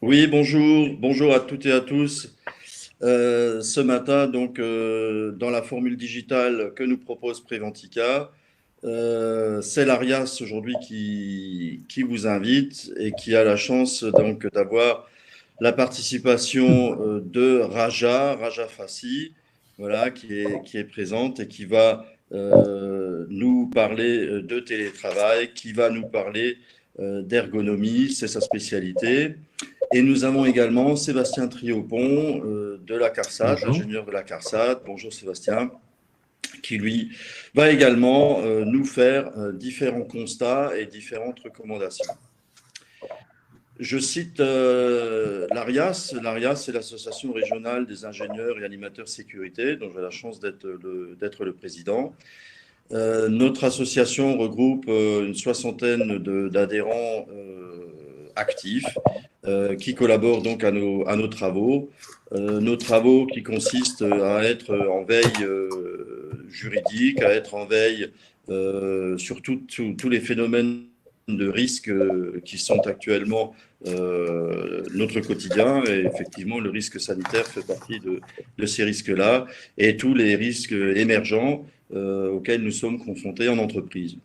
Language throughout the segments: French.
Oui, bonjour à toutes et à tous. Ce matin, donc, dans la formule digitale que nous propose Préventica, c'est l'Arias aujourd'hui qui vous invite et qui a la chance donc d'avoir la participation de Raja Fassi, voilà, qui est présente et qui va nous parler de télétravail, qui va nous parler d'ergonomie, c'est sa spécialité. Et nous avons également Sébastien Triopon de la CARSAT, Bonjour. ingénieur de la CARSAT. Bonjour Sébastien, qui lui va également nous faire différents constats et différentes recommandations. Je cite l'ARIAS. L'ARIAS, c'est l'Association régionale des ingénieurs et animateurs sécurité, dont j'ai la chance d'être le président. Notre association regroupe une soixantaine d'adhérents actifs qui collaborent donc à nos travaux. Nos travaux qui consistent à être en veille juridique, à être en veille sur tous les phénomènes de risque qui sont actuellement notre quotidien. Et effectivement, le risque sanitaire fait partie de ces risques-là et tous les risques émergents auxquels nous sommes confrontés en entreprise.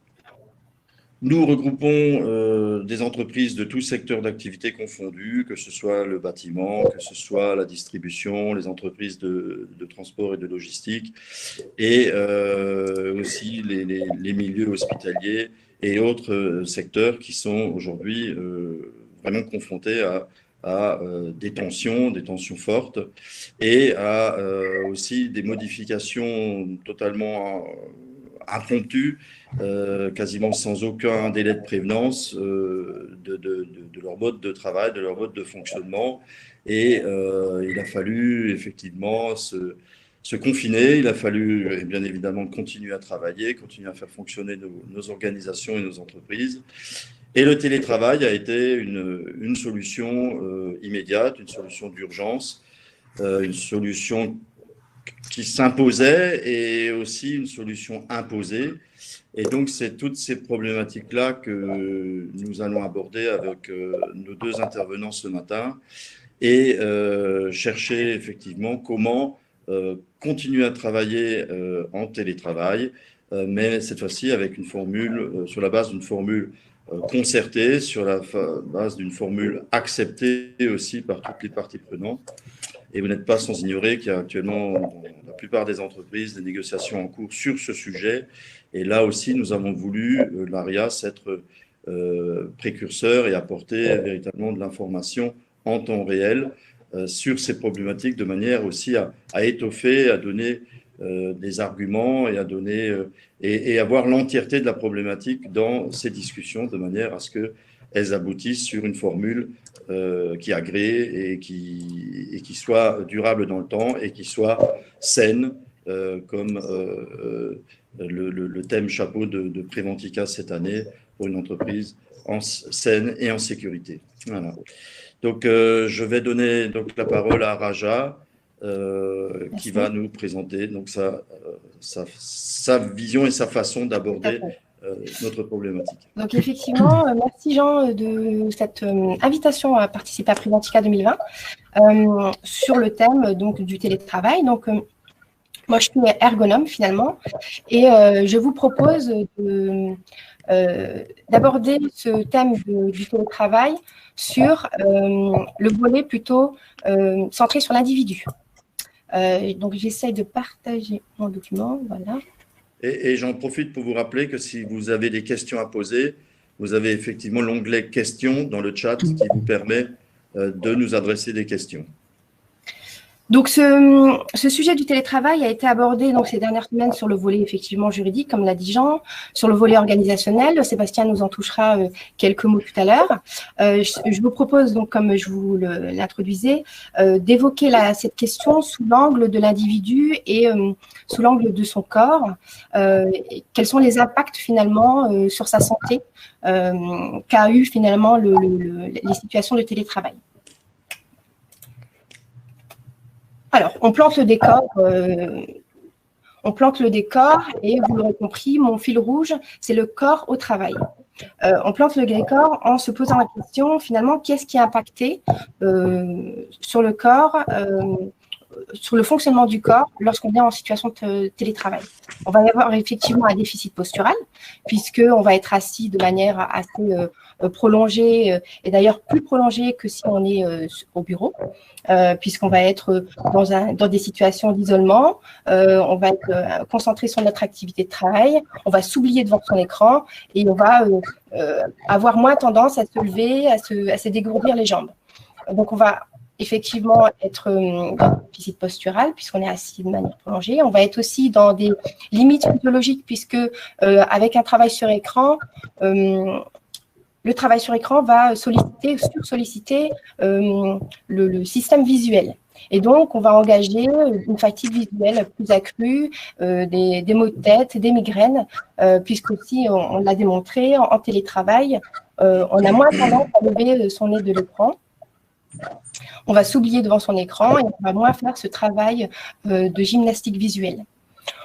Nous regroupons des entreprises de tous secteurs d'activité confondus, que ce soit le bâtiment, que ce soit la distribution, les entreprises de transport et de logistique, et aussi les milieux hospitaliers et autres secteurs qui sont aujourd'hui vraiment confrontés à des tensions fortes, et à aussi des modifications totalement impromptues, quasiment sans aucun délai de prévenance de leur mode de travail, de leur mode de fonctionnement. Et il a fallu effectivement se confiner, il a fallu bien évidemment continuer à travailler, continuer à faire fonctionner nos organisations et nos entreprises. Et le télétravail a été une solution immédiate, une solution d'urgence, une solution qui s'imposait et aussi une solution imposée. Et donc, c'est toutes ces problématiques-là que nous allons aborder avec nos deux intervenants ce matin et chercher effectivement comment continuer à travailler en télétravail, mais cette fois-ci avec une formule, sur la base d'une formule concertée, sur la base d'une formule acceptée aussi par toutes les parties prenantes. Et vous n'êtes pas sans ignorer qu'il y a actuellement, dans la plupart des entreprises, des négociations en cours sur ce sujet. Et là aussi, nous avons voulu, l'ARIAS, être précurseur et apporter véritablement de l'information en temps réel sur ces problématiques, de manière aussi à étoffer, à donner des arguments et à donner et avoir l'entièreté de la problématique dans ces discussions, de manière à ce qu'elles aboutissent sur une formule qui agrée et qui soit durable dans le temps et qui soit saine, comme le thème chapeau de Préventica cette année pour une entreprise saine et en sécurité. Voilà. Donc, je vais donner donc la parole à Raja, qui Merci. va nous présenter donc sa vision et sa façon Tout à d'aborder fait. notre problématique. Donc effectivement, merci Jean de cette invitation à participer à Préventica 2020 sur le thème donc du télétravail. Donc moi je suis ergonome finalement et je vous propose d'aborder ce thème du télétravail sur le volet plutôt centré sur l'individu. Donc j'essaie de partager mon document, voilà. Et j'en profite pour vous rappeler que si vous avez des questions à poser, vous avez effectivement l'onglet questions dans le chat qui vous permet de nous adresser des questions. Donc, ce sujet du télétravail a été abordé donc, ces dernières semaines sur le volet effectivement juridique, comme l'a dit Jean, sur le volet organisationnel. Sébastien nous en touchera quelques mots tout à l'heure. Je vous propose donc, comme je vous l'introduisais, d'évoquer cette question sous l'angle de l'individu et sous l'angle de son corps. Quels sont les impacts finalement sur sa santé qu'a eu finalement les situations de télétravail. Alors, on plante le décor et vous l'aurez compris, mon fil rouge, c'est le corps au travail. On plante le grégor en se posant la question, finalement, qu'est-ce qui a impacté sur le corps, sur le fonctionnement du corps lorsqu'on est en situation de télétravail. On va y avoir effectivement un déficit postural, puisqu'on va être assis de manière assez prolongée, et d'ailleurs plus prolongée que si on est au bureau, puisqu'on va être dans des situations d'isolement, on va être concentré sur notre activité de travail, on va s'oublier devant son écran et on va avoir moins tendance à se lever, à se dégourdir les jambes. Donc, on va effectivement être dans un déficit postural puisqu'on est assis de manière prolongée. On va être aussi dans des limites physiologiques puisque avec un travail sur écran, le travail sur écran va sursolliciter le système visuel. Et donc, on va engager une fatigue visuelle plus accrue, des maux de tête, des migraines, puisqu'aussi, on l'a démontré, en télétravail, on a moins tendance à lever son nez de l'écran. On va s'oublier devant son écran et on va moins faire ce travail de gymnastique visuelle.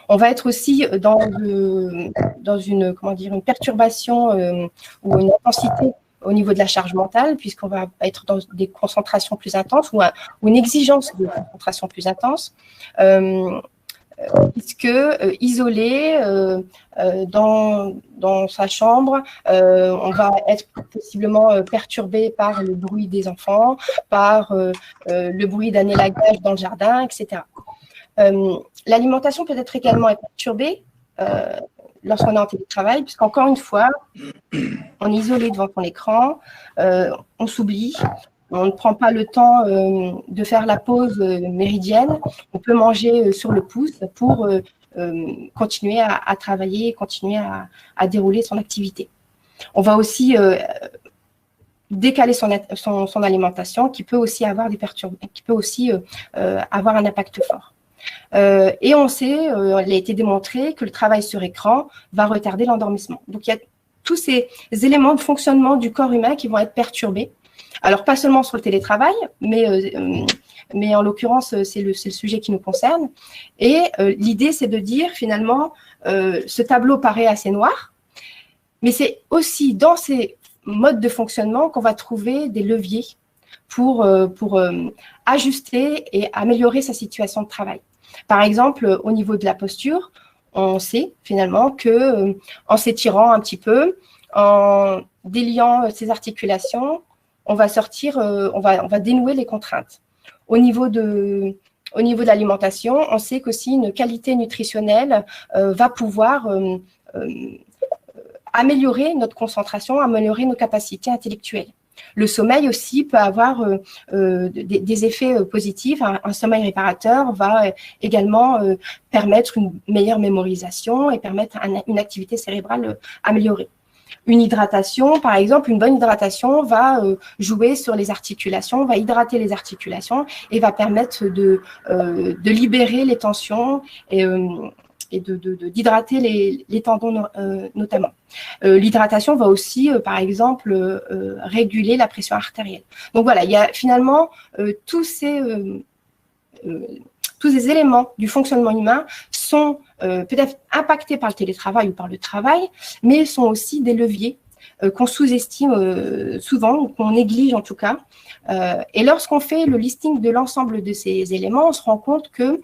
On va être aussi dans une perturbation ou une intensité au niveau de la charge mentale, puisqu'on va être dans des concentrations plus intenses ou une exigence de concentration plus intense, puisque isolé dans sa chambre, on va être possiblement perturbé par le bruit des enfants, par le bruit d'un élagage dans le jardin, etc. L'alimentation peut être également perturbée lorsqu'on est en télétravail, puisqu'encore une fois, on est isolé devant son écran, on s'oublie, on ne prend pas le temps de faire la pause méridienne, on peut manger sur le pouce pour continuer à travailler, continuer à dérouler son activité. On va aussi décaler son alimentation, qui peut aussi avoir avoir un impact fort. Et on sait, il a été démontré que le travail sur écran va retarder l'endormissement. Donc, il y a tous ces éléments de fonctionnement du corps humain qui vont être perturbés. Alors, pas seulement sur le télétravail, mais en l'occurrence, c'est le sujet qui nous concerne. Et l'idée, c'est de dire, finalement, ce tableau paraît assez noir, mais c'est aussi dans ces modes de fonctionnement qu'on va trouver des leviers pour ajuster et améliorer sa situation de travail. Par exemple, au niveau de la posture, on sait finalement que en s'étirant un petit peu, en déliant ses articulations, on va dénouer les contraintes. Au niveau de l'alimentation, on sait qu'aussi une qualité nutritionnelle va pouvoir améliorer notre concentration, améliorer nos capacités intellectuelles. Le sommeil aussi peut avoir des effets positifs. Un sommeil réparateur va également permettre une meilleure mémorisation et permettre une activité cérébrale améliorée. Une hydratation, par exemple, une bonne hydratation va jouer sur les articulations, va hydrater les articulations et va permettre de libérer les tensions et d'hydrater les tendons notamment. L'hydratation va aussi, par exemple, réguler la pression artérielle. Donc voilà, il y a finalement tous ces éléments du fonctionnement humain sont peut-être impactés par le télétravail ou par le travail, mais sont aussi des leviers qu'on sous-estime souvent, ou qu'on néglige en tout cas. Et lorsqu'on fait le listing de l'ensemble de ces éléments, on se rend compte que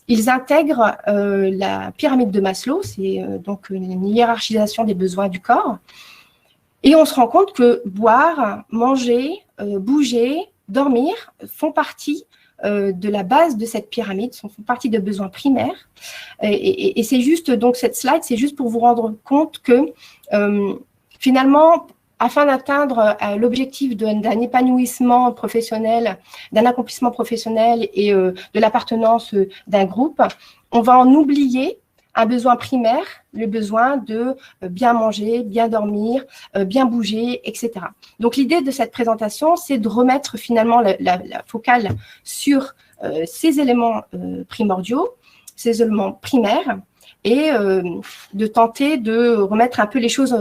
ils intègrent la pyramide de Maslow, c'est donc une hiérarchisation des besoins du corps. Et on se rend compte que boire, manger, bouger, dormir font partie de la base de cette pyramide, font partie de besoins primaires. Et c'est juste, donc cette slide, c'est juste pour vous rendre compte que finalement, afin d'atteindre l'objectif d'un épanouissement professionnel, d'un accomplissement professionnel et de l'appartenance d'un groupe, on va en oublier un besoin primaire, le besoin de bien manger, bien dormir, bien bouger, etc. Donc, l'idée de cette présentation, c'est de remettre finalement la focale sur ces éléments primordiaux, ces éléments primaires, et de tenter de remettre un peu les choses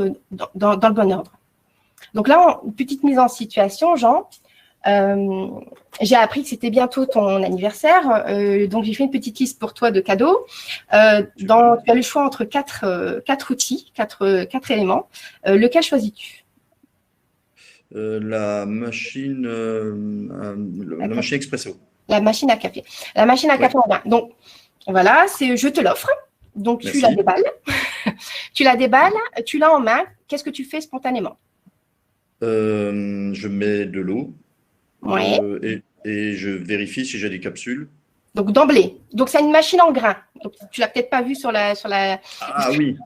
dans le bon ordre. Donc là, une petite mise en situation, Jean. J'ai appris que c'était bientôt ton anniversaire, donc j'ai fait une petite liste pour toi de cadeaux. Tu as le choix entre quatre outils, quatre éléments. Lequel choisis-tu? La machine expresso. La machine à café. La machine à café en grain. Donc, voilà, je te l'offre. Donc, tu la déballes. Tu la déballes, tu l'as en main. Qu'est-ce que tu fais spontanément? Je mets de l'eau Ouais. et je vérifie si j'ai des capsules. Donc, d'emblée. Donc, c'est une machine en grain. Donc, tu l'as peut-être pas vu sur la Ah oui,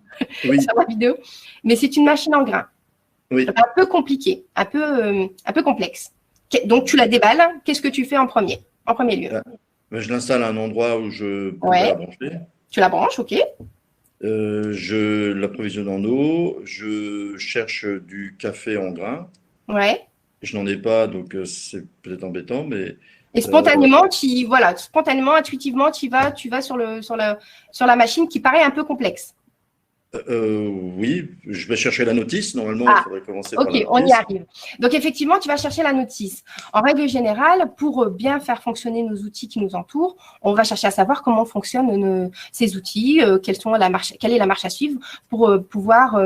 oui. sur la vidéo, mais c'est une machine en grain. Oui. Un peu compliqué, un peu complexe. Donc, tu la déballes. Qu'est-ce que tu fais en premier lieu? Je l'installe à un endroit où je peux la brancher. Tu la branches, ok. Je l'approvisionne en eau. Je cherche du café en grains. Ouais. Je n'en ai pas, donc c'est peut-être embêtant, mais… Et spontanément, spontanément, intuitivement, tu vas sur la machine qui paraît un peu complexe. Oui, je vais chercher la notice. Normalement, il faudrait commencer par la notice. Ok, on y arrive. Donc, effectivement, tu vas chercher la notice. En règle générale, pour bien faire fonctionner nos outils qui nous entourent, on va chercher à savoir comment fonctionnent ces outils, quelle est la marche à suivre pour pouvoir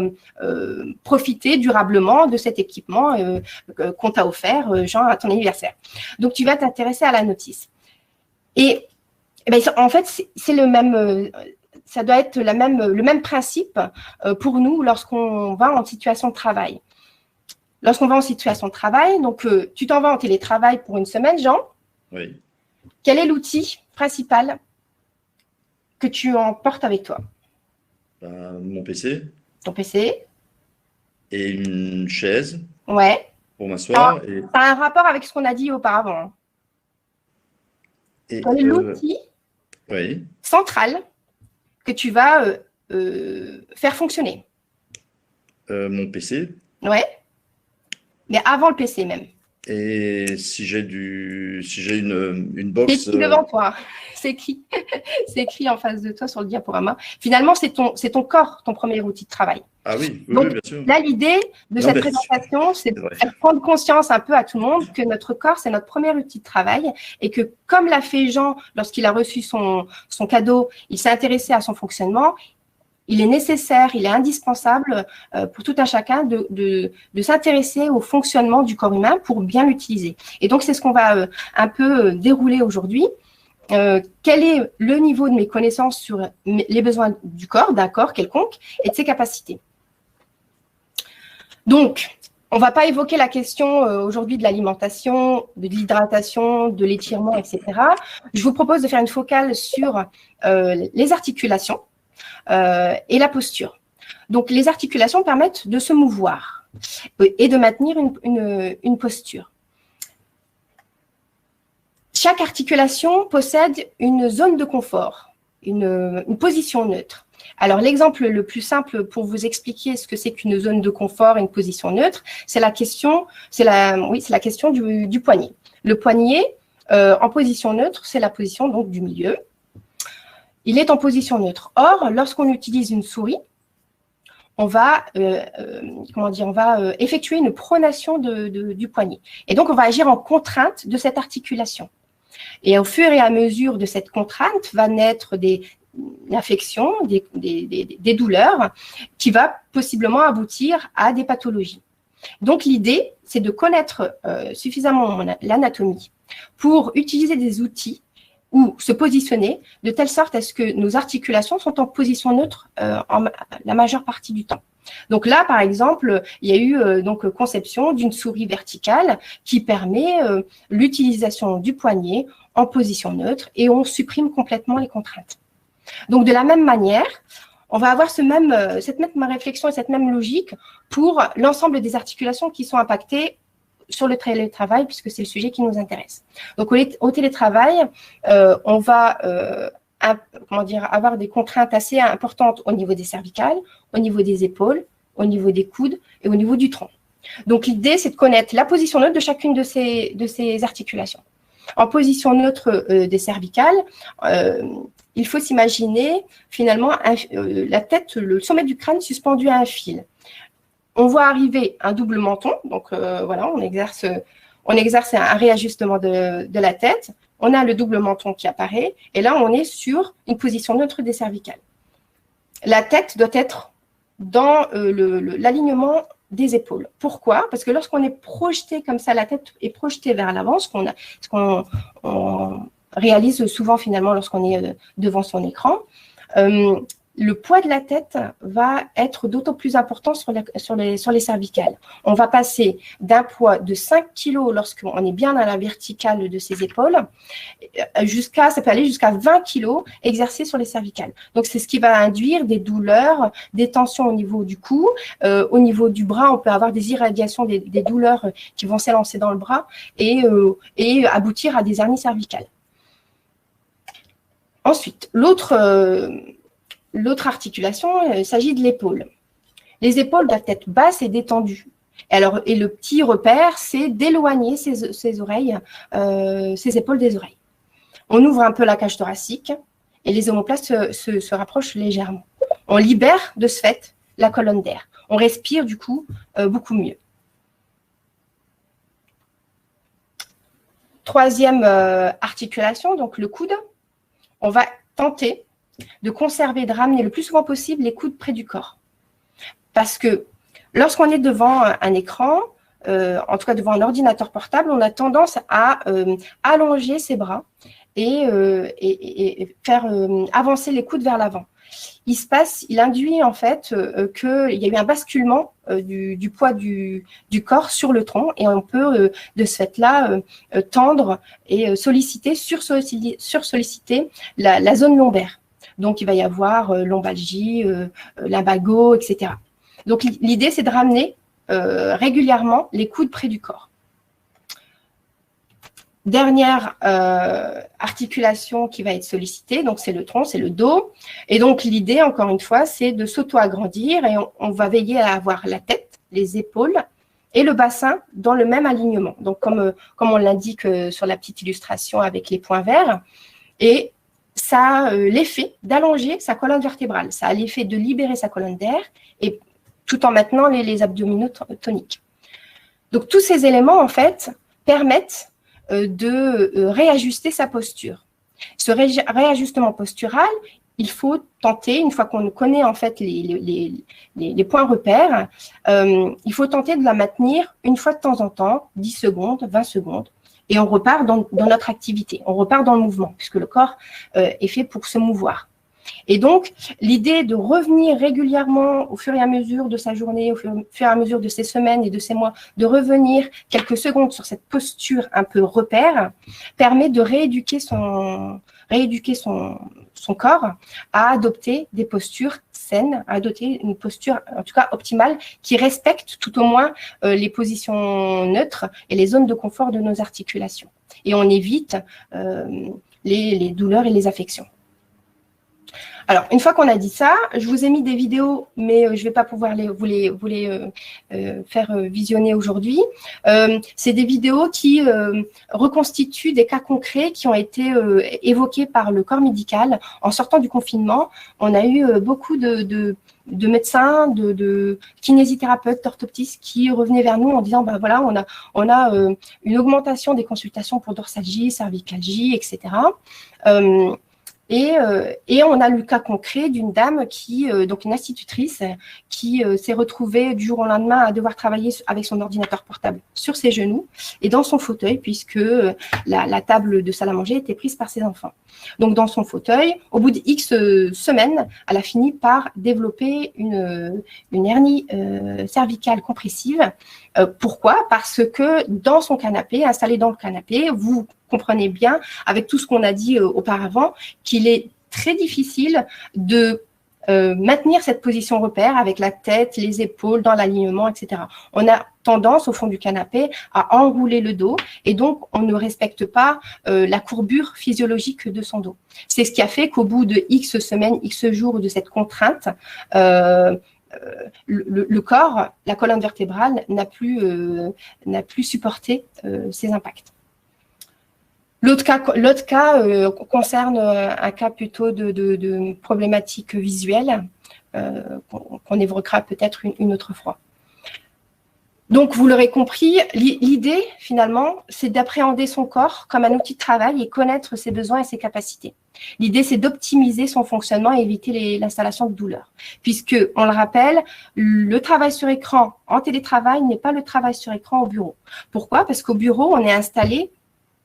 profiter durablement de cet équipement qu'on t'a offert, Jean, à ton anniversaire. Donc, tu vas t'intéresser à la notice. Et en fait, c'est le même… ça doit être le même principe pour nous lorsqu'on va en situation de travail. Lorsqu'on va en situation de travail, donc tu t'en vas en télétravail pour une semaine, Jean. Oui. Quel est l'outil principal que tu emportes avec toi? Mon PC. Ton PC. Et une chaise. Ouais. Pour m'asseoir. Ça a un rapport avec ce qu'on a dit auparavant. Quel est l'outil central que tu vas faire fonctionner? Mon PC. Ouais. Mais avant le PC même. Et si j'ai une box… C'est écrit devant toi. C'est écrit en face de toi sur le diaporama. Finalement, c'est ton corps, ton premier outil de travail. Ah oui, Donc, bien sûr. Là, l'idée de cette présentation, c'est de faire prendre conscience un peu à tout le monde que notre corps, c'est notre premier outil de travail et que, comme l'a fait Jean lorsqu'il a reçu son cadeau, il s'est intéressé à son fonctionnement. Il est nécessaire, il est indispensable pour tout un chacun de s'intéresser au fonctionnement du corps humain pour bien l'utiliser. Et donc, c'est ce qu'on va un peu dérouler aujourd'hui. Quel est le niveau de mes connaissances sur les besoins du corps, d'un corps quelconque, et de ses capacités. Donc, on ne va pas évoquer la question aujourd'hui de l'alimentation, de l'hydratation, de l'étirement, etc. Je vous propose de faire une focale sur les articulations et la posture. Donc, les articulations permettent de se mouvoir et de maintenir une posture. Chaque articulation possède une zone de confort, une position neutre. Alors, l'exemple le plus simple pour vous expliquer ce que c'est qu'une zone de confort et une position neutre, c'est la question du poignet. Le poignet, en position neutre, c'est la position donc du milieu. Il est en position neutre. Or, lorsqu'on utilise une souris, on va effectuer une pronation du poignet. Et donc, on va agir en contrainte de cette articulation. Et au fur et à mesure de cette contrainte va naître des affections, des douleurs qui va possiblement aboutir à des pathologies. Donc, l'idée, c'est de connaître suffisamment l'anatomie pour utiliser des outils ou se positionner de telle sorte à ce que nos articulations sont en position neutre la majeure partie du temps. Donc là, par exemple, il y a eu conception d'une souris verticale qui permet l'utilisation du poignet en position neutre et on supprime complètement les contraintes. Donc de la même manière, on va avoir cette même réflexion et cette même logique pour l'ensemble des articulations qui sont impactées sur le télétravail, puisque c'est le sujet qui nous intéresse. Donc, au télétravail, on va avoir des contraintes assez importantes au niveau des cervicales, au niveau des épaules, au niveau des coudes et au niveau du tronc. Donc, l'idée, c'est de connaître la position neutre de chacune de ces articulations. En position neutre des cervicales, il faut s'imaginer finalement la tête, le sommet du crâne suspendu à un fil. On voit arriver un double menton, donc voilà, on exerce on exerce un réajustement de la tête, on a le double menton qui apparaît, et là, on est sur une position neutre des cervicales. La tête doit être dans l'alignement des épaules. Pourquoi? Parce que lorsqu'on est projeté comme ça, la tête est projetée vers l'avant, ce qu'on réalise souvent finalement lorsqu'on est devant son écran, le poids de la tête va être d'autant plus important sur les cervicales. On va passer d'un poids de 5 kg lorsqu'on est bien dans la verticale de ses épaules, ça peut aller jusqu'à 20 kg exercés sur les cervicales. Donc, c'est ce qui va induire des douleurs, des tensions au niveau du cou. Au niveau du bras, on peut avoir des irradiations, des douleurs qui vont s'élancer dans le bras et aboutir à des hernies cervicales. Ensuite, l'autre articulation, il s'agit de l'épaule. Les épaules doivent être basses et détendues. Et le petit repère, c'est d'éloigner ses oreilles, ses épaules des oreilles. On ouvre un peu la cage thoracique et les omoplates se rapprochent légèrement. On libère de ce fait la colonne d'air. On respire du coup beaucoup mieux. Troisième articulation, donc le coude. On va tenter de conserver, de ramener le plus souvent possible les coudes près du corps. Parce que lorsqu'on est devant un écran, en tout cas devant un ordinateur portable, on a tendance à allonger ses bras et faire avancer les coudes vers l'avant. Il induit en fait qu'il y a eu un basculement du poids du corps sur le tronc et on peut de ce fait-là tendre et sursolliciter la zone lombaire. Donc, il va y avoir lombalgie, lumbago, etc. Donc, l'idée, c'est de ramener régulièrement les coudes près du corps. Dernière articulation qui va être sollicitée, donc c'est le tronc, c'est le dos. Et donc, l'idée, encore une fois, c'est de s'auto-agrandir et on va veiller à avoir la tête, les épaules et le bassin dans le même alignement. Donc, comme on l'indique sur la petite illustration avec les points verts. Et ça a l'effet d'allonger sa colonne vertébrale. Ça a l'effet de libérer sa colonne d'air et tout en maintenant les abdominaux toniques. Donc, tous ces éléments, en fait, permettent de réajuster sa posture. Ce réajustement postural, il faut tenter, une fois qu'on connaît en fait les points repères, il faut tenter de la maintenir une fois de temps en temps, 10 secondes, 20 secondes, et on repart dans notre activité, on repart dans le mouvement, puisque le corps est fait pour se mouvoir. Et donc, l'idée de revenir régulièrement au fur et à mesure de sa journée, au fur et à mesure de ses semaines et de ses mois, de revenir quelques secondes sur cette posture un peu repère, permet de rééduquer son corps à adopter des postures saines, à adopter une posture, en tout cas optimale, qui respecte tout au moins les positions neutres et les zones de confort de nos articulations. Et on évite les douleurs et les affections. Alors, une fois qu'on a dit ça, je vous ai mis des vidéos, mais je ne vais pas pouvoir vous les faire visionner aujourd'hui. C'est des vidéos qui reconstituent des cas concrets qui ont été évoqués par le corps médical. En sortant du confinement, on a eu beaucoup de médecins, de kinésithérapeutes, d'orthoptistes qui revenaient vers nous en disant, ben voilà, on a une augmentation des consultations pour dorsalgie, cervicalgie, etc. Et on a le cas concret d'une dame donc une institutrice, qui s'est retrouvée du jour au lendemain à devoir travailler avec son ordinateur portable sur ses genoux et dans son fauteuil, puisque la table de salle à manger était prise par ses enfants. Donc, dans son fauteuil, au bout de X semaines, elle a fini par développer une hernie cervicale compressive. Pourquoi? Parce que dans son canapé, installée dans le canapé, vous comprenez bien, avec tout ce qu'on a dit auparavant, qu'il est très difficile de maintenir cette position repère avec la tête, les épaules dans l'alignement, etc. On a tendance, au fond du canapé, à enrouler le dos et donc on ne respecte pas la courbure physiologique de son dos. C'est ce qui a fait qu'au bout de X semaines, X jours de cette contrainte, le corps, la colonne vertébrale n'a plus supporté ces impacts. L'autre cas concerne un cas plutôt de problématique visuelle qu'on évoquera peut-être une autre fois. Donc, vous l'aurez compris, l'idée, finalement, c'est d'appréhender son corps comme un outil de travail et connaître ses besoins et ses capacités. L'idée, c'est d'optimiser son fonctionnement et éviter l'installation de douleur. Puisque, on le rappelle, le travail sur écran en télétravail n'est pas le travail sur écran au bureau. Pourquoi? Parce qu'au bureau, on est installé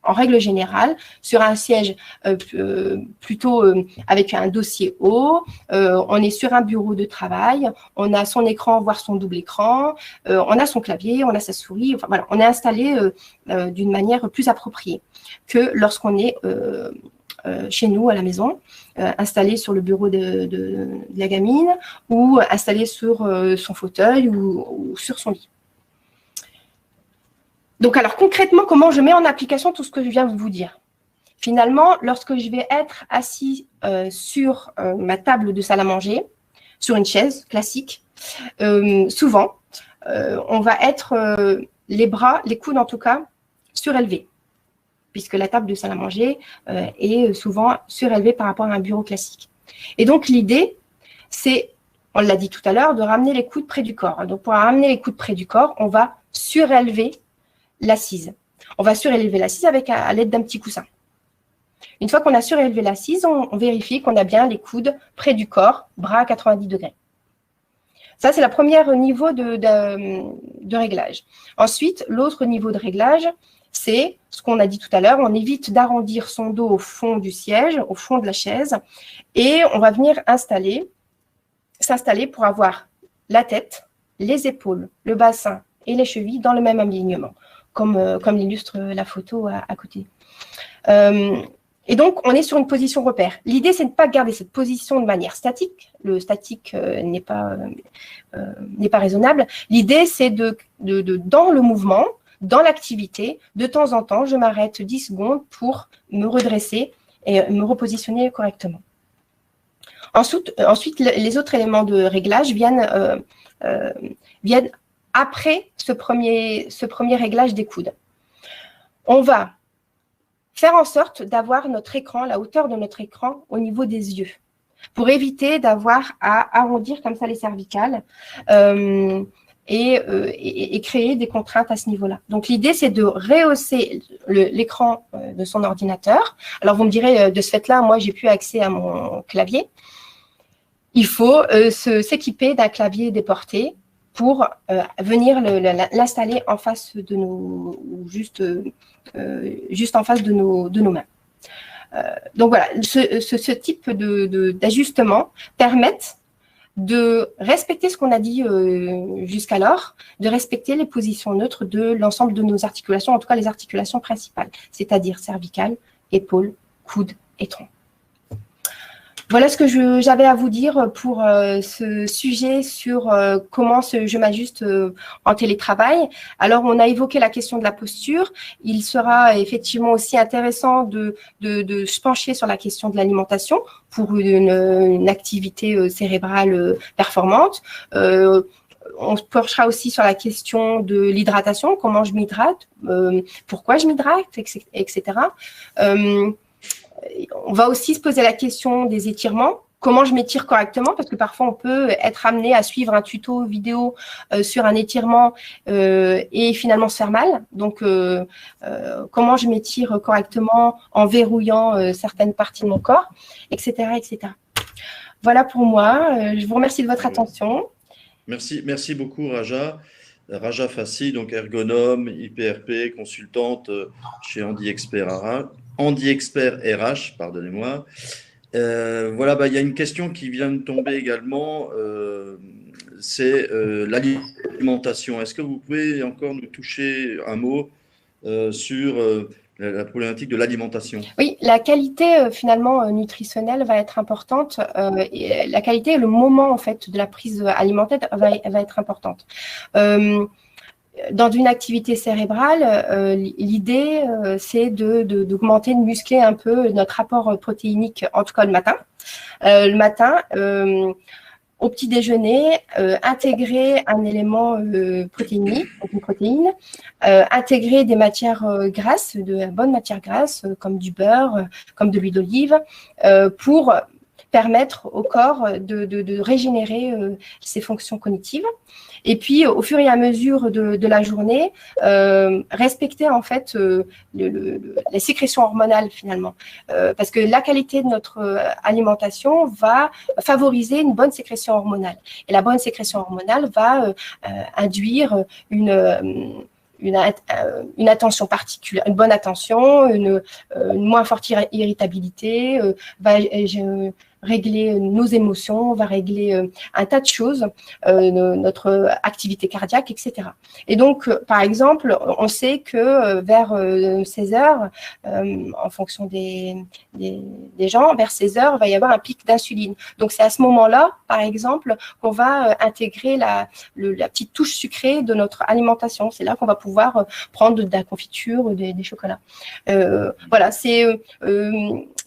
en règle générale, sur un siège plutôt avec un dossier haut, on est sur un bureau de travail, on a son écran, voire son double écran, on a son clavier, on a sa souris, enfin voilà, on est installé d'une manière plus appropriée que lorsqu'on est chez nous à la maison, installé sur le bureau de la gamine ou installé sur son fauteuil ou sur son lit. Donc, alors concrètement, comment je mets en application tout ce que je viens de vous dire? Finalement, lorsque je vais être assis sur ma table de salle à manger, sur une chaise classique, souvent, on va être les bras, les coudes en tout cas, surélevés, puisque la table de salle à manger est souvent surélevée par rapport à un bureau classique. Et donc, l'idée, c'est, on l'a dit tout à l'heure, de ramener les coudes près du corps. Donc, pour ramener les coudes près du corps, on va surélever l'assise. On va surélever l'assise à l'aide d'un petit coussin. Une fois qu'on a surélevé l'assise, on vérifie qu'on a bien les coudes près du corps, bras à 90 degrés. Ça, c'est le premier niveau de réglage. Ensuite, l'autre niveau de réglage, c'est ce qu'on a dit tout à l'heure, on évite d'arrondir son dos au fond du siège, au fond de la chaise, et on va venir s'installer pour avoir la tête, les épaules, le bassin et les chevilles dans le même alignement, comme l'illustre la photo à côté. Et donc, on est sur une position repère. L'idée, c'est de ne pas garder cette position de manière statique. Le statique n'est pas raisonnable. L'idée, c'est dans le mouvement, dans l'activité, de temps en temps, je m'arrête 10 secondes pour me redresser et me repositionner correctement. Ensuite, les autres éléments de réglage viennent après ce premier réglage des coudes. On va faire en sorte d'avoir notre écran, la hauteur de notre écran au niveau des yeux, pour éviter d'avoir à arrondir comme ça les cervicales et créer des contraintes à ce niveau-là. Donc, l'idée, c'est de rehausser l'écran de son ordinateur. Alors, vous me direz, de ce fait-là, moi, j'ai plus accès à mon clavier. Il faut s'équiper d'un clavier déporté pour venir l'installer en face de juste en face de nos mains. Donc voilà, ce type d'ajustement permettent de respecter ce qu'on a dit jusqu'alors, de respecter les positions neutres de l'ensemble de nos articulations, en tout cas les articulations principales, c'est-à-dire cervicales, épaules, coudes et tronc. Voilà ce que j'avais à vous dire pour ce sujet sur comment je m'ajuste en télétravail. Alors, on a évoqué la question de la posture. Il sera effectivement aussi intéressant de se pencher sur la question de l'alimentation pour une activité cérébrale performante. On se penchera aussi sur la question de l'hydratation, comment je m'hydrate, pourquoi je m'hydrate, etc. On va aussi se poser la question des étirements. Comment je m'étire correctement? Parce que parfois, on peut être amené à suivre un tuto vidéo sur un étirement et finalement se faire mal. Donc, comment je m'étire correctement en verrouillant certaines parties de mon corps, etc., etc. Voilà pour moi. Je vous remercie de votre attention. Merci beaucoup, Raja. Raja Fassi, donc ergonome, IPRP, consultante chez Handy Expert RH, pardonnez-moi. Voilà, il y a une question qui vient de tomber également, c'est l'alimentation. Est-ce que vous pouvez encore nous toucher un mot sur la problématique de l'alimentation? Oui, la qualité finalement nutritionnelle va être importante. Et la qualité et le moment en fait de la prise alimentaire va être importante. Dans une activité cérébrale, l'idée, c'est d'augmenter, de muscler un peu notre apport protéinique, en tout cas le matin. Au petit déjeuner, intégrer un élément protéinique, donc une protéine, intégrer des matières grasses, de bonnes matières grasses, comme du beurre, comme de l'huile d'olive, pour permettre au corps de régénérer ses fonctions cognitives. Et puis, au fur et à mesure de la journée, respecter en fait les sécrétions hormonales finalement. Parce que la qualité de notre alimentation va favoriser une bonne sécrétion hormonale. Et la bonne sécrétion hormonale va induire une attention particulière, une bonne attention, une moins forte irritabilité, va régler nos émotions, va régler un tas de choses, notre activité cardiaque, etc. Et donc, par exemple, on sait que vers 16 heures, en fonction des gens, vers 16 heures, il va y avoir un pic d'insuline. Donc, c'est à ce moment-là, par exemple, qu'on va intégrer la petite touche sucrée de notre alimentation. C'est là qu'on va pouvoir prendre de la confiture ou des chocolats. Voilà, c'est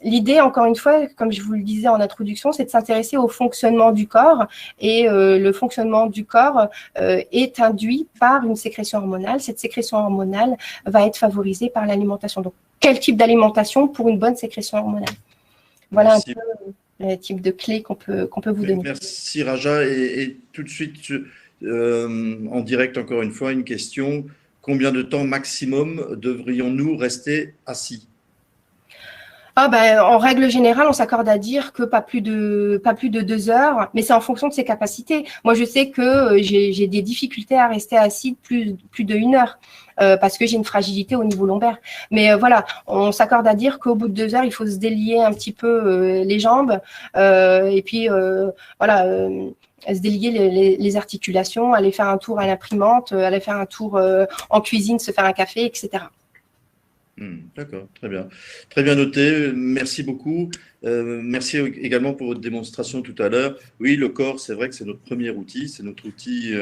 l'idée, encore une fois, comme je vous le disais en introduction, c'est de s'intéresser au fonctionnement du corps. Et le fonctionnement du corps est induit par une sécrétion hormonale. Cette sécrétion hormonale va être favorisée par l'alimentation. Donc, quel type d'alimentation pour une bonne sécrétion hormonale? Voilà un peu le type de clés qu'on peut vous donner. Merci Raja. Et tout de suite, en direct, encore une fois, une question. Combien de temps maximum devrions-nous rester assis? En règle générale, on s'accorde à dire que pas plus de 2 heures, mais c'est en fonction de ses capacités. Moi, je sais que j'ai des difficultés à rester assis plus de 1 heure. Parce que j'ai une fragilité au niveau lombaire. Mais voilà, on s'accorde à dire qu'au bout de 2 heures, il faut se délier un petit peu les jambes et puis voilà, se délier les articulations, aller faire un tour à l'imprimante, aller faire un tour en cuisine, se faire un café, etc. D'accord, très bien noté. Merci beaucoup. Merci également pour votre démonstration tout à l'heure. Oui, le corps, c'est vrai que c'est notre premier outil, c'est notre outil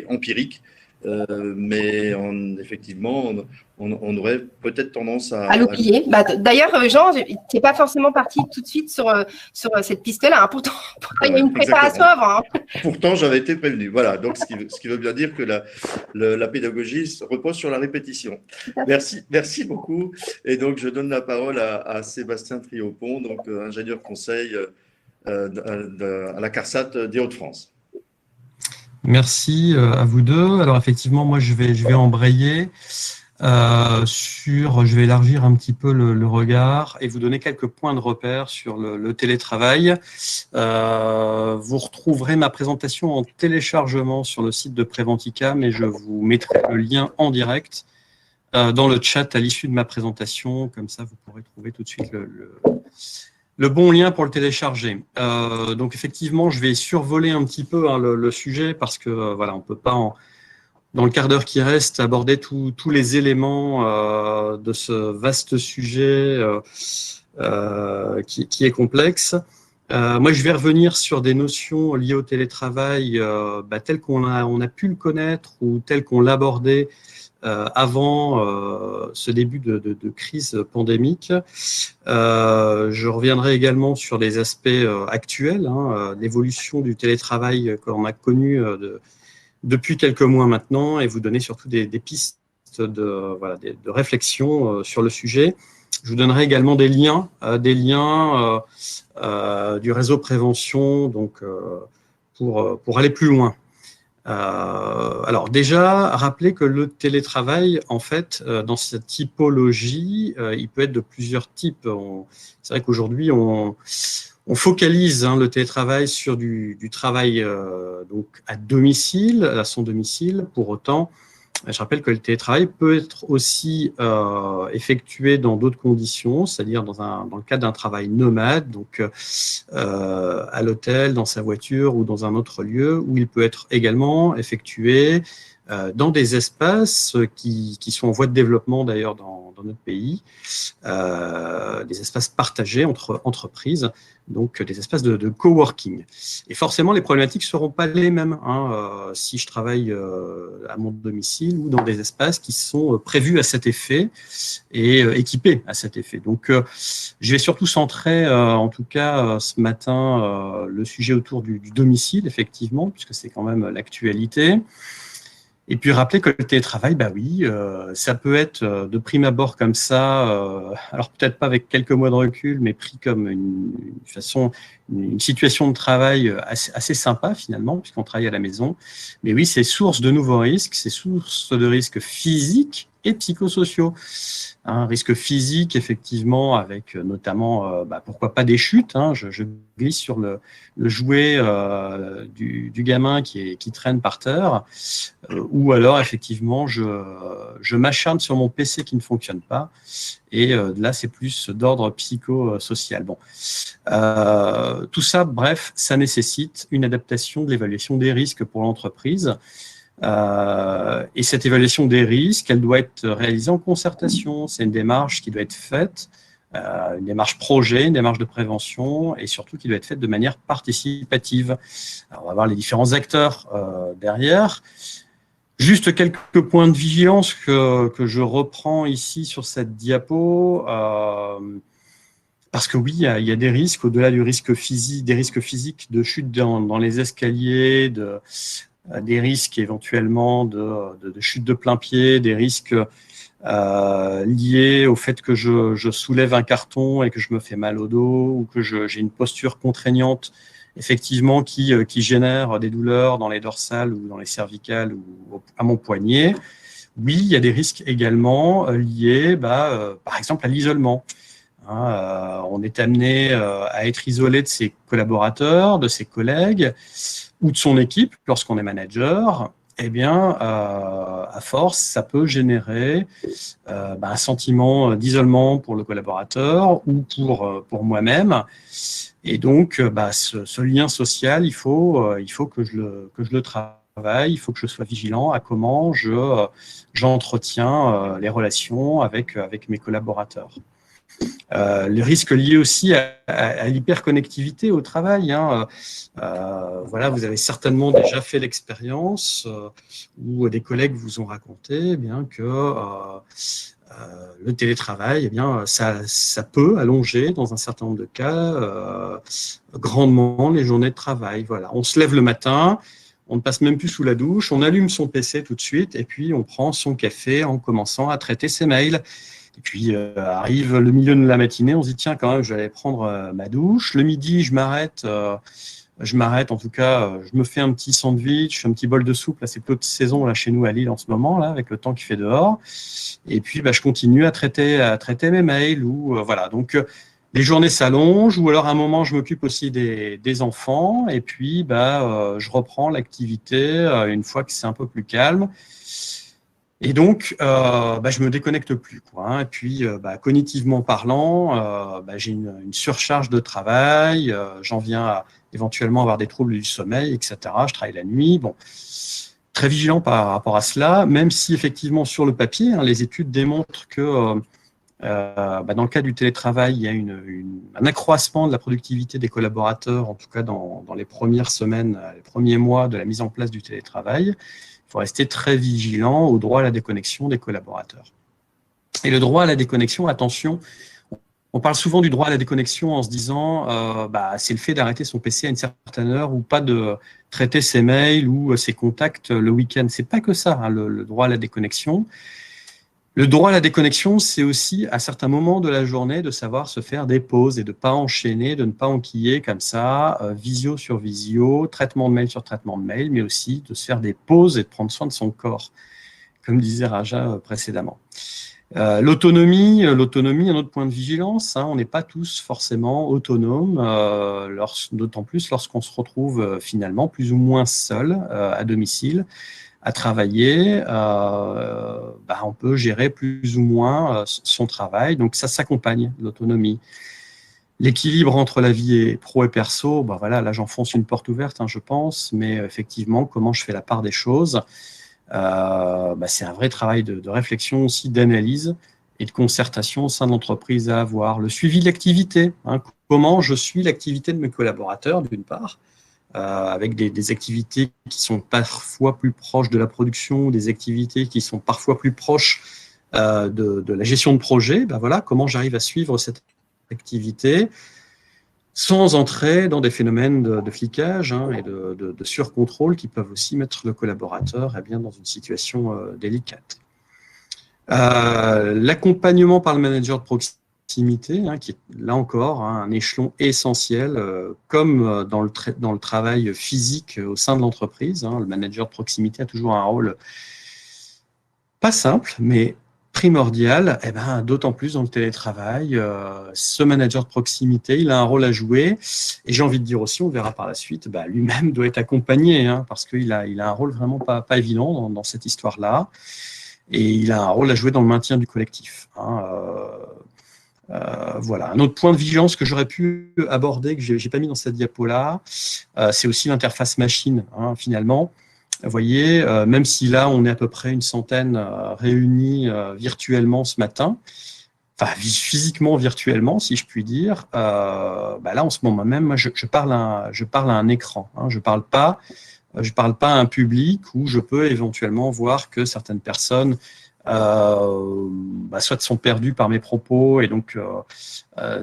empirique. Mais effectivement, on aurait peut-être tendance à l'oublier. D'ailleurs, Jean, tu n'es pas forcément parti tout de suite sur cette piste-là. Hein. Pourtant, il y a une préparation avant. Hein. Pourtant, j'avais été prévenu. Voilà, donc ce qui veut bien dire que la pédagogie repose sur la répétition. Merci beaucoup. Et donc, je donne la parole à Sébastien Triopont, donc ingénieur conseil à la CARSAT des Hauts-de-France. Merci à vous deux. Alors effectivement, moi je vais embrayer je vais élargir un petit peu le regard et vous donner quelques points de repère sur le télétravail. Vous retrouverez ma présentation en téléchargement sur le site de Préventica, mais je vous mettrai le lien en direct dans le chat à l'issue de ma présentation. Comme ça, vous pourrez trouver tout de suite le bon lien pour le télécharger. Donc effectivement, je vais survoler un petit peu le sujet parce que voilà, on peut pas dans le quart d'heure qui reste aborder tous les éléments de ce vaste sujet qui est complexe. Moi, je vais revenir sur des notions liées au télétravail telles qu'on a pu le connaître ou telles qu'on l'abordait avant ce début de crise pandémique. Je reviendrai également sur les aspects actuels, l'évolution du télétravail qu'on a connu depuis quelques mois maintenant et vous donner surtout des pistes de réflexion sur le sujet. Je vous donnerai également des liens du réseau prévention donc, pour aller plus loin. Alors déjà, rappelez que le télétravail, en fait, dans cette typologie, il peut être de plusieurs types. C'est vrai qu'aujourd'hui, on focalise le télétravail sur du travail donc à domicile, à son domicile. Pour autant, je rappelle que le télétravail peut être aussi effectué dans d'autres conditions, c'est-à-dire dans le cadre d'un travail nomade, donc à l'hôtel, dans sa voiture ou dans un autre lieu, où il peut être également effectué dans des espaces qui sont en voie de développement d'ailleurs dans notre pays, des espaces partagés entre entreprises, donc des espaces de coworking. Et forcément, les problématiques ne seront pas les mêmes si je travaille à mon domicile ou dans des espaces qui sont prévus à cet effet et équipés à cet effet. Donc, je vais surtout centrer, en tout cas ce matin, le sujet autour du domicile, effectivement, puisque c'est quand même l'actualité. Et puis rappeler que le télétravail, bah oui, ça peut être de prime abord comme ça, alors peut-être pas avec quelques mois de recul, mais pris comme une situation de travail assez sympa finalement, puisqu'on travaille à la maison. Mais oui, c'est source de nouveaux risques, c'est source de risques physiques et psychosociaux. Un risque physique, effectivement, avec notamment, pourquoi pas des chutes. Je glisse sur le jouet du gamin qui traîne par terre, ou alors, effectivement, je m'acharne sur mon PC qui ne fonctionne pas. Et là, c'est plus d'ordre psychosocial. Bon, tout ça, bref, ça nécessite une adaptation de l'évaluation des risques pour l'entreprise. Et cette évaluation des risques, elle doit être réalisée en concertation. C'est une démarche qui doit être faite, une démarche projet, une démarche de prévention, et surtout qui doit être faite de manière participative. Alors, on va voir les différents acteurs derrière. Juste quelques points de vigilance que je reprends ici sur cette diapo. Parce que oui, il y a des risques, au-delà du risque physique, des risques physiques de chute dans les escaliers, des risques éventuellement de chute de plein pied, des risques liés au fait que je soulève un carton et que je me fais mal au dos, ou que j'ai une posture contraignante, effectivement, qui génère des douleurs dans les dorsales ou dans les cervicales ou à mon poignet. Oui, il y a des risques également liés, par exemple, à l'isolement. On est amené à être isolé de ses collaborateurs, de ses collègues ou de son équipe lorsqu'on est manager. Eh bien, à force, ça peut générer un sentiment d'isolement pour le collaborateur ou pour moi-même. Et donc, ce lien social, il faut que je le travaille, il faut que je sois vigilant à comment j'entretiens les relations avec mes collaborateurs. Le risque lié aussi à l'hyperconnectivité au travail. Voilà, vous avez certainement déjà fait l'expérience où des collègues vous ont raconté que le télétravail, ça peut allonger, dans un certain nombre de cas, grandement les journées de travail. Voilà, on se lève le matin, on ne passe même plus sous la douche, on allume son PC tout de suite et puis on prend son café en commençant à traiter ses mails. Et puis arrive le milieu de la matinée, on se dit tiens, quand même, je vais aller prendre ma douche. Le midi, je m'arrête, en tout cas, je me fais un petit sandwich, un petit bol de soupe. Là, c'est peu de saison là chez nous à Lille en ce moment, là, avec le temps qu'il fait dehors. Et puis, je continue à traiter mes mails voilà. Donc les journées s'allongent, ou alors à un moment, je m'occupe aussi des enfants. Et puis, je reprends l'activité une fois que c'est un peu plus calme. Et donc, je me déconnecte plus, quoi. Et puis, cognitivement parlant, j'ai une surcharge de travail. J'en viens à éventuellement avoir des troubles du sommeil, etc. Je travaille la nuit. Bon, très vigilant par rapport à cela, même si effectivement sur le papier, les études démontrent que dans le cas du télétravail, il y a un accroissement de la productivité des collaborateurs, en tout cas dans les premières semaines, les premiers mois de la mise en place du télétravail. Il faut rester très vigilant au droit à la déconnexion des collaborateurs. Et le droit à la déconnexion, attention, on parle souvent du droit à la déconnexion en se disant c'est le fait d'arrêter son PC à une certaine heure, ou pas de traiter ses mails ou ses contacts le week-end. C'est pas que ça, le droit à la déconnexion. Le droit à la déconnexion, c'est aussi à certains moments de la journée de savoir se faire des pauses et de ne pas enchaîner, de ne pas enquiller comme ça, visio sur visio, traitement de mail sur traitement de mail, mais aussi de se faire des pauses et de prendre soin de son corps, comme disait Raja précédemment. L'autonomie, un autre point de vigilance, on n'est pas tous forcément autonomes, d'autant plus lorsqu'on se retrouve finalement plus ou moins seul à domicile, à travailler, on peut gérer plus ou moins son travail. Donc, ça s'accompagne, l'autonomie. L'équilibre entre la vie pro et perso, là, j'enfonce une porte ouverte, je pense, mais effectivement, comment je fais la part des choses, c'est un vrai travail de réflexion aussi, d'analyse et de concertation au sein de l'entreprise à avoir. Le suivi de l'activité, comment je suis l'activité de mes collaborateurs, d'une part, avec des activités qui sont parfois plus proches de la production, des activités qui sont parfois plus proches de la gestion de projet. Comment j'arrive à suivre cette activité. sans entrer dans des phénomènes de flicage et de surcontrôle qui peuvent aussi mettre le collaborateur dans une situation délicate. L'accompagnement par le manager de proximité, qui est là encore un échelon essentiel, comme dans le travail physique au sein de l'entreprise. Le manager de proximité a toujours un rôle pas simple, mais primordial, d'autant plus dans le télétravail. Ce manager de proximité, il a un rôle à jouer. Et j'ai envie de dire aussi, on verra par la suite, lui-même doit être accompagné, parce qu'il a un rôle vraiment pas évident dans cette histoire-là. Et il a un rôle à jouer dans le maintien du collectif. Voilà. Un autre point de vigilance que j'aurais pu aborder, que je n'ai pas mis dans cette diapo-là, c'est aussi l'interface machine, finalement. Vous voyez, même si là, on est à peu près une centaine réunis virtuellement ce matin, enfin physiquement virtuellement, si je puis dire, là, en ce moment même, moi, je parle à un écran. Je ne parle pas à un public où je peux éventuellement voir que certaines personnes soit sont perdues par mes propos et donc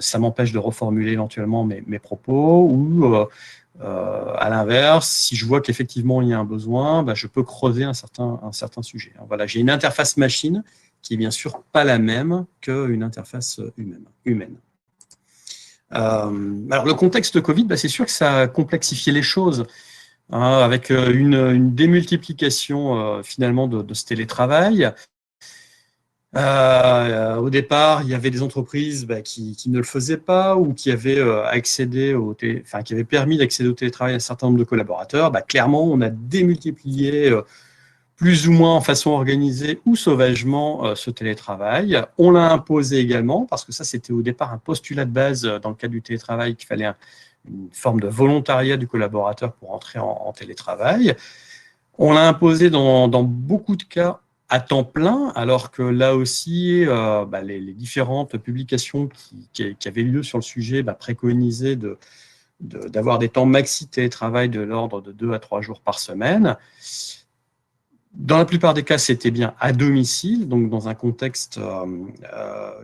ça m'empêche de reformuler éventuellement mes propos, ou à l'inverse, si je vois qu'effectivement il y a un besoin, je peux creuser un certain sujet. Voilà, j'ai une interface machine qui est bien sûr pas la même qu'une interface humaine. Alors le contexte Covid, c'est sûr que ça a complexifié les choses, avec une démultiplication finalement de ce télétravail. Au départ, il y avait des entreprises qui ne le faisaient pas, ou qui avaient qui avaient permis d'accéder au télétravail à un certain nombre de collaborateurs. Clairement, on a démultiplié plus ou moins en façon organisée ou sauvagement ce télétravail. On l'a imposé également, parce que ça, c'était au départ un postulat de base dans le cadre du télétravail, qu'il fallait une forme de volontariat du collaborateur pour entrer en télétravail. On l'a imposé dans beaucoup de cas à temps plein, alors que là aussi, les différentes publications qui avaient lieu sur le sujet préconisaient d'avoir des temps maxi télétravail de l'ordre de 2 à 3 jours par semaine. Dans la plupart des cas, c'était bien à domicile, donc dans un contexte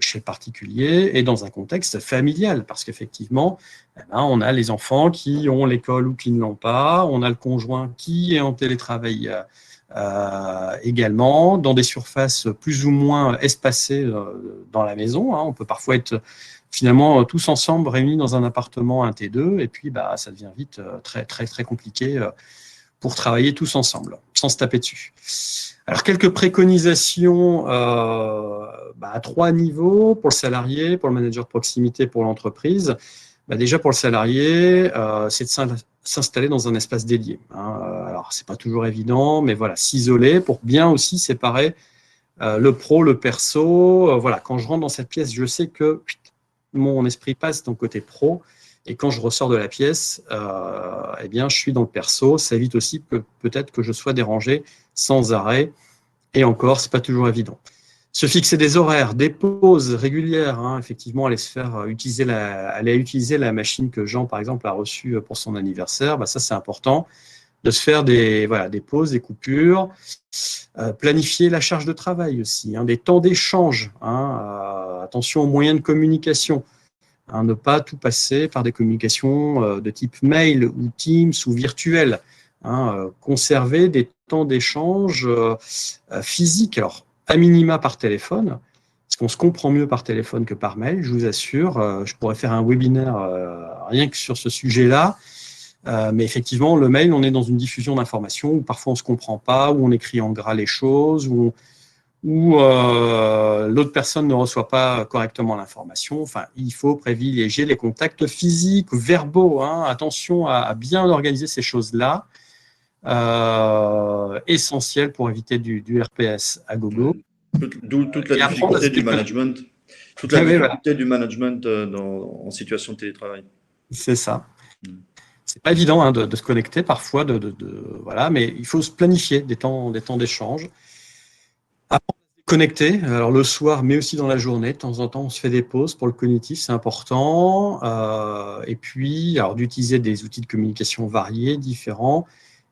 chez le particulier et dans un contexte familial, parce qu'effectivement, on a les enfants qui ont l'école ou qui ne l'ont pas, on a le conjoint qui est en télétravail également, dans des surfaces plus ou moins espacées dans la maison. On peut parfois être finalement tous ensemble réunis dans un appartement, un T2, et puis ça devient vite très, très, très compliqué pour travailler tous ensemble, sans se taper dessus. Alors, quelques préconisations à 3 niveaux, pour le salarié, pour le manager de proximité, pour l'entreprise. Déjà, pour le salarié, c'est de s'installer dans un espace dédié. Alors, c'est pas toujours évident, mais voilà, s'isoler pour bien aussi séparer le pro, le perso. Voilà, quand je rentre dans cette pièce, je sais que mon esprit passe dans le côté pro. Et quand je ressors de la pièce, je suis dans le perso. Ça évite aussi peut-être que je sois dérangé sans arrêt. Et encore, c'est pas toujours évident. Se fixer des horaires, des pauses régulières, effectivement, aller utiliser la machine que Jean, par exemple, a reçue pour son anniversaire. Ça, c'est important. De se faire des pauses, des coupures. Planifier la charge de travail aussi, des temps d'échange. Attention aux moyens de communication. Ne pas tout passer par des communications de type mail ou Teams ou virtuel. Conserver des temps d'échange physiques, alors à minima par téléphone, parce qu'on se comprend mieux par téléphone que par mail, je vous assure. Je pourrais faire un webinaire rien que sur ce sujet-là, mais effectivement, le mail, on est dans une diffusion d'informations où parfois on ne se comprend pas, où on écrit en gras les choses, où l'autre personne ne reçoit pas correctement l'information. Enfin, il faut privilégier les contacts physiques, verbaux. Attention à bien organiser ces choses-là. Essentiel pour éviter du RPS à gogo. D'où toute la difficulté du management. Toute la difficulté du management en situation de télétravail. C'est ça. C'est pas évident de se connecter parfois, voilà, mais il faut se planifier des temps d'échange. Apprendre à se connecter, alors le soir, mais aussi dans la journée. De temps en temps, on se fait des pauses pour le cognitif, c'est important. Et puis, alors d'utiliser des outils de communication variés, différents,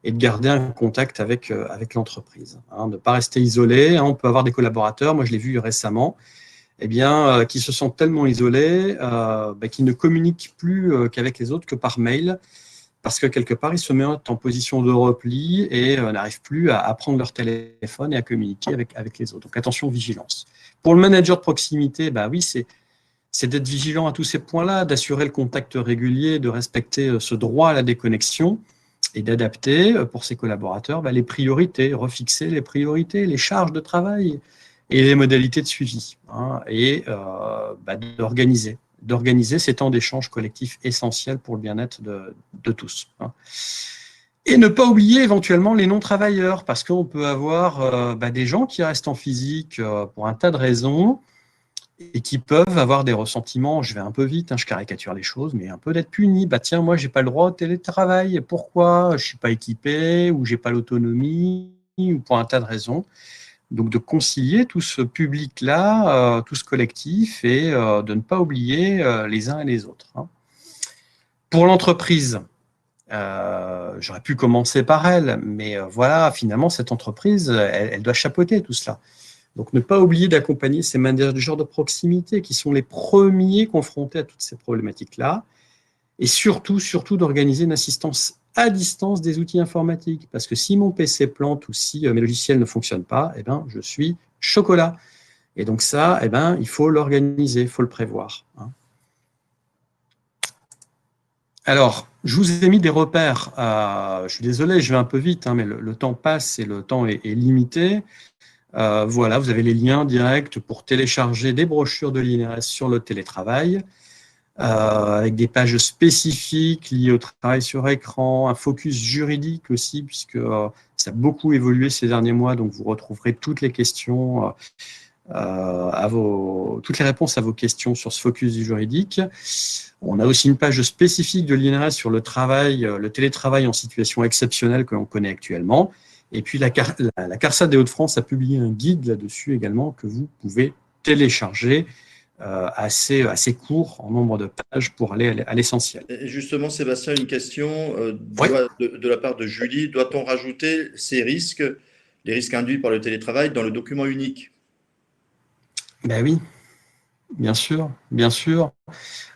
et de garder un contact avec l'entreprise. Ne pas rester isolé. On peut avoir des collaborateurs, moi je l'ai vu récemment, eh bien, qui se sentent tellement isolés qu'ils ne communiquent plus qu'avec les autres que par mail, parce que quelque part, ils se mettent en position de repli et n'arrivent plus à prendre leur téléphone et à communiquer avec les autres. Donc, attention, vigilance. Pour le manager de proximité, oui, c'est d'être vigilant à tous ces points-là, d'assurer le contact régulier, de respecter ce droit à la déconnexion et d'adapter pour ses collaborateurs les priorités, refixer les priorités, les charges de travail et les modalités de suivi, et d'organiser ces temps d'échange collectif essentiels pour le bien-être de tous. Et ne pas oublier éventuellement les non-travailleurs, parce qu'on peut avoir des gens qui restent en physique pour un tas de raisons et qui peuvent avoir des ressentiments, je vais un peu vite, je caricature les choses, mais un peu d'être puni. Tiens, moi, j'ai pas le droit au télétravail. Pourquoi? Je suis pas équipé, ou j'ai pas l'autonomie, ou pour un tas de raisons. Donc, de concilier tout ce public-là, tout ce collectif, et de ne pas oublier les uns et les autres. Pour l'entreprise, j'aurais pu commencer par elle, mais voilà, finalement, cette entreprise, elle doit chapeauter tout cela. Donc, ne pas oublier d'accompagner ces managers de proximité qui sont les premiers confrontés à toutes ces problématiques-là, et surtout d'organiser une assistance à distance des outils informatiques, parce que si mon PC plante ou si mes logiciels ne fonctionnent pas, je suis chocolat. Et donc ça, il faut l'organiser, il faut le prévoir. Alors, je vous ai mis des repères. Je suis désolé, je vais un peu vite, mais le temps passe et le temps est limité. Voilà, vous avez les liens directs pour télécharger des brochures de l'INRS sur le télétravail, avec des pages spécifiques liées au travail sur écran, un focus juridique aussi, puisque ça a beaucoup évolué ces derniers mois, donc vous retrouverez toutes les questions, toutes les réponses à vos questions sur ce focus du juridique. On a aussi une page spécifique de l'INRS sur le télétravail en situation exceptionnelle que l'on connaît actuellement. Et puis, la CARSAT des Hauts-de-France a publié un guide là-dessus également que vous pouvez télécharger, assez court en nombre de pages pour aller à l'essentiel. Et justement, Sébastien, une question Oui. de la part de Julie. Doit-on rajouter ces risques, les risques induits par le télétravail, dans le document unique? Oui, bien sûr, bien sûr.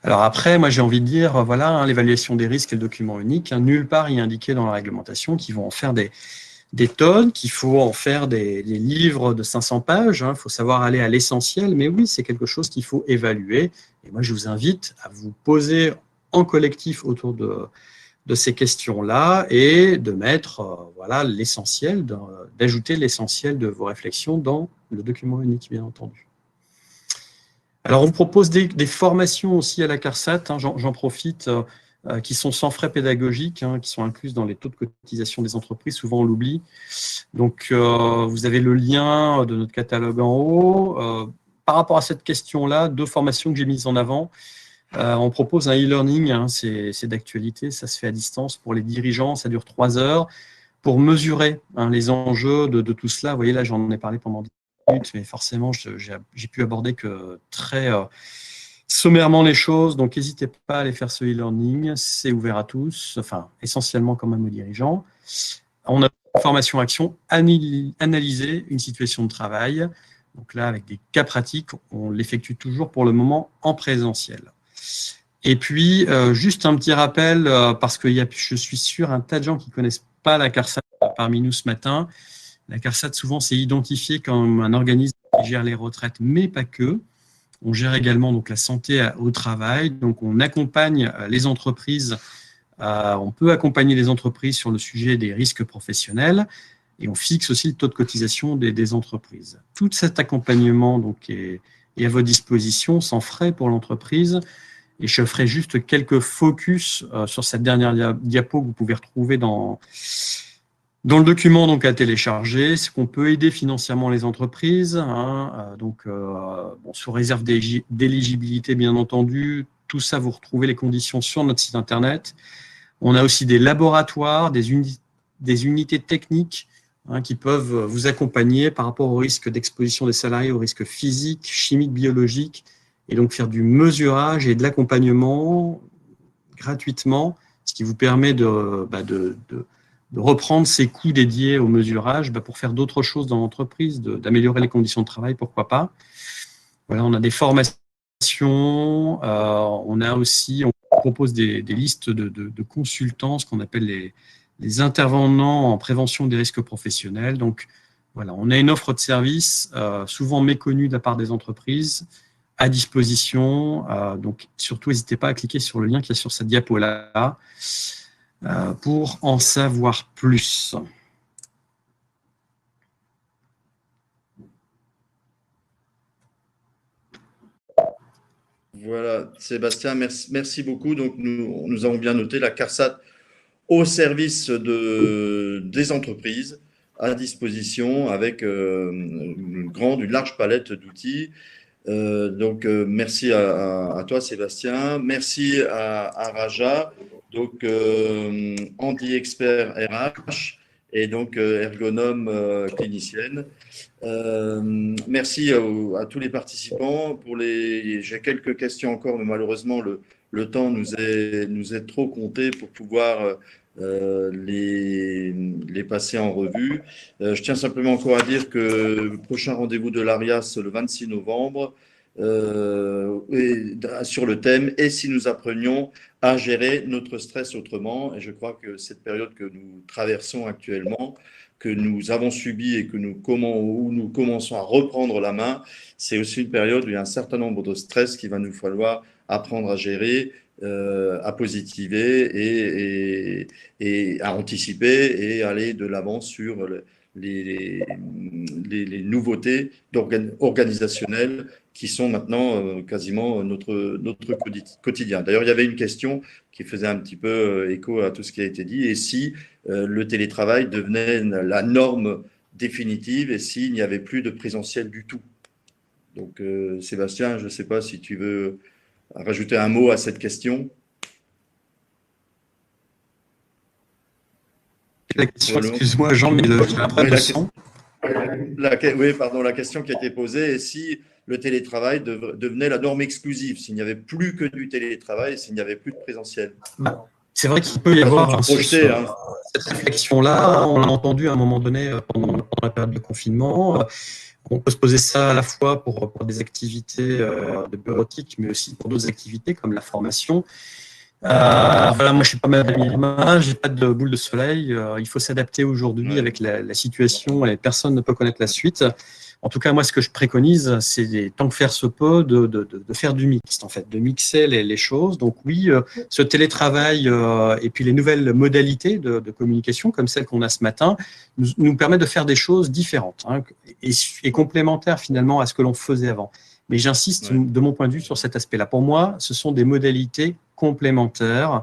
Alors après, moi j'ai envie de dire, voilà, l'évaluation des risques et le document unique, nulle part il est indiqué dans la réglementation qu'ils vont en faire des tonnes, qu'il faut en faire des livres de 500 pages, il faut savoir aller à l'essentiel, mais oui, c'est quelque chose qu'il faut évaluer. Et moi, je vous invite à vous poser en collectif autour de ces questions-là et de mettre l'essentiel, d'ajouter l'essentiel de vos réflexions dans le document unique, bien entendu. Alors, on vous propose des formations aussi à la CARSAT, j'en profite, qui sont sans frais pédagogiques, qui sont incluses dans les taux de cotisation des entreprises. Souvent, on l'oublie. Donc, vous avez le lien de notre catalogue en haut. Par rapport à cette question-là, 2 formations que j'ai mises en avant. On propose un e-learning, c'est d'actualité, ça se fait à distance pour les dirigeants, ça dure 3 heures, pour mesurer les enjeux de tout cela. Vous voyez, là, j'en ai parlé pendant 10 minutes, mais forcément, j'ai pu aborder que très sommairement les choses, donc n'hésitez pas à aller faire ce e-learning, c'est ouvert à tous, enfin essentiellement quand même aux dirigeants. On a une formation action, analyser une situation de travail, donc là avec des cas pratiques, on l'effectue toujours pour le moment en présentiel. Et puis juste un petit rappel, parce que je suis sûr un tas de gens qui ne connaissent pas la CARSAT parmi nous ce matin. La CARSAT souvent c'est identifié comme un organisme qui gère les retraites, mais pas que. On gère également donc la santé au travail, donc on accompagne les entreprises, on peut accompagner les entreprises sur le sujet des risques professionnels et on fixe aussi le taux de cotisation des entreprises. Tout cet accompagnement donc est à votre disposition sans frais pour l'entreprise et je ferai juste quelques focus sur cette dernière diapo que vous pouvez retrouver dans le document donc à télécharger. C'est qu'on peut aider financièrement les entreprises, sous réserve d'éligibilité bien entendu. Tout ça, vous retrouvez les conditions sur notre site internet. On a aussi des laboratoires, des unités techniques qui peuvent vous accompagner par rapport au risque d'exposition des salariés, aux risques physiques, chimiques, biologiques, et donc faire du mesurage et de l'accompagnement gratuitement, ce qui vous permet de reprendre ces coûts dédiés au mesurage pour faire d'autres choses dans l'entreprise, d'améliorer les conditions de travail, pourquoi pas. Voilà, on a des formations, on propose des listes de consultants, ce qu'on appelle les intervenants en prévention des risques professionnels. Donc, voilà, on a une offre de service souvent méconnue de la part des entreprises à disposition. Donc, surtout, n'hésitez pas à cliquer sur le lien qui est sur cette diapo-là pour en savoir plus. Voilà, Sébastien, merci beaucoup. Donc, nous avons bien noté la CARSAT au service des entreprises à disposition avec une large palette d'outils. Merci à toi, Sébastien. Merci à Raja, donc Andy Expert RH et donc ergonome clinicienne. Merci à tous les participants. J'ai quelques questions encore, mais malheureusement, le temps nous est trop compté pour pouvoir les passer en revue. Je tiens simplement encore à dire que le prochain rendez-vous de l'ARIAS, le 26 novembre, sur le thème « Et si nous apprenions à gérer notre stress autrement ?» Et je crois que cette période que nous traversons actuellement, que nous avons subi et où nous commençons à reprendre la main, c'est aussi une période où il y a un certain nombre de stress qu'il va nous falloir apprendre à gérer, à positiver et à anticiper et aller de l'avant sur les nouveautés organisationnelles qui sont maintenant quasiment notre quotidien. D'ailleurs, il y avait une question qui faisait un petit peu écho à tout ce qui a été dit. Et si le télétravail devenait la norme définitive et s'il n'y avait plus de présentiel du tout? Donc, Sébastien, je ne sais pas si tu veux rajouter un mot à cette question. La question, excuse-moi Jean, mais j'ai l'impression. Oui, pardon, la question qui a été posée est si le télétravail devenait la norme exclusive, s'il n'y avait plus que du télétravail, s'il n'y avait plus de présentiel. C'est vrai qu'il peut y avoir cette réflexion-là. On l'a entendu à un moment donné pendant la période de confinement. On peut se poser ça à la fois pour des activités de bureautique, mais aussi pour d'autres activités comme la formation. Voilà, moi, je suis pas Madame Irma, j'ai pas de boule de soleil. Il faut s'adapter aujourd'hui avec la situation et personne ne peut connaître la suite. En tout cas, moi, ce que je préconise, c'est tant que faire se peut, de faire du mixte, en fait, de mixer les choses. Donc oui, ce télétravail et puis les nouvelles modalités de communication, comme celles qu'on a ce matin, nous permettent de faire des choses différentes et complémentaires finalement à ce que l'on faisait avant. Mais j'insiste de mon point de vue sur cet aspect-là. Pour moi, ce sont des modalités complémentaires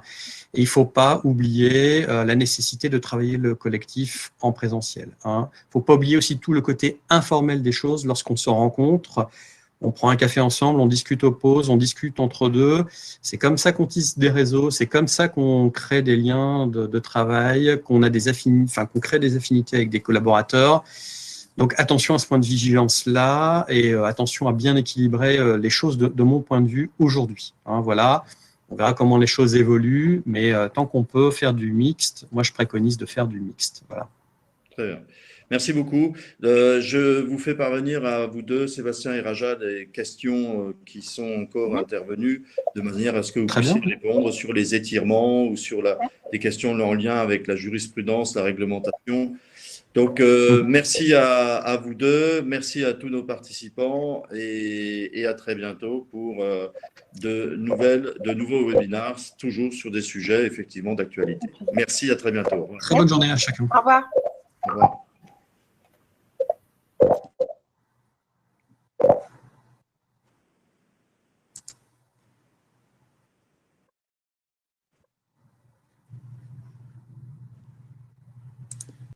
et il ne faut pas oublier la nécessité de travailler le collectif en présentiel. Il ne faut pas oublier aussi tout le côté informel des choses lorsqu'on se rencontre. On prend un café ensemble, on discute aux pauses, on discute entre deux. C'est comme ça qu'on tisse des réseaux, c'est comme ça qu'on crée des liens de travail, qu'on crée des affinités avec des collaborateurs. Donc, attention à ce point de vigilance-là et attention à bien équilibrer les choses de mon point de vue aujourd'hui. Voilà, on verra comment les choses évoluent, mais tant qu'on peut faire du mixte, moi, je préconise de faire du mixte. Voilà. Très bien. Merci beaucoup. Je vous fais parvenir à vous deux, Sébastien et Raja, des questions qui sont encore intervenues, de manière à ce que vous puissiez répondre sur les étirements ou sur des questions en lien avec la jurisprudence, la réglementation. Donc, merci à vous deux, merci à tous nos participants et à très bientôt pour de nouveaux webinaires, toujours sur des sujets effectivement d'actualité. Merci, à très bientôt. Très bonne journée à chacun. Au revoir. Au revoir.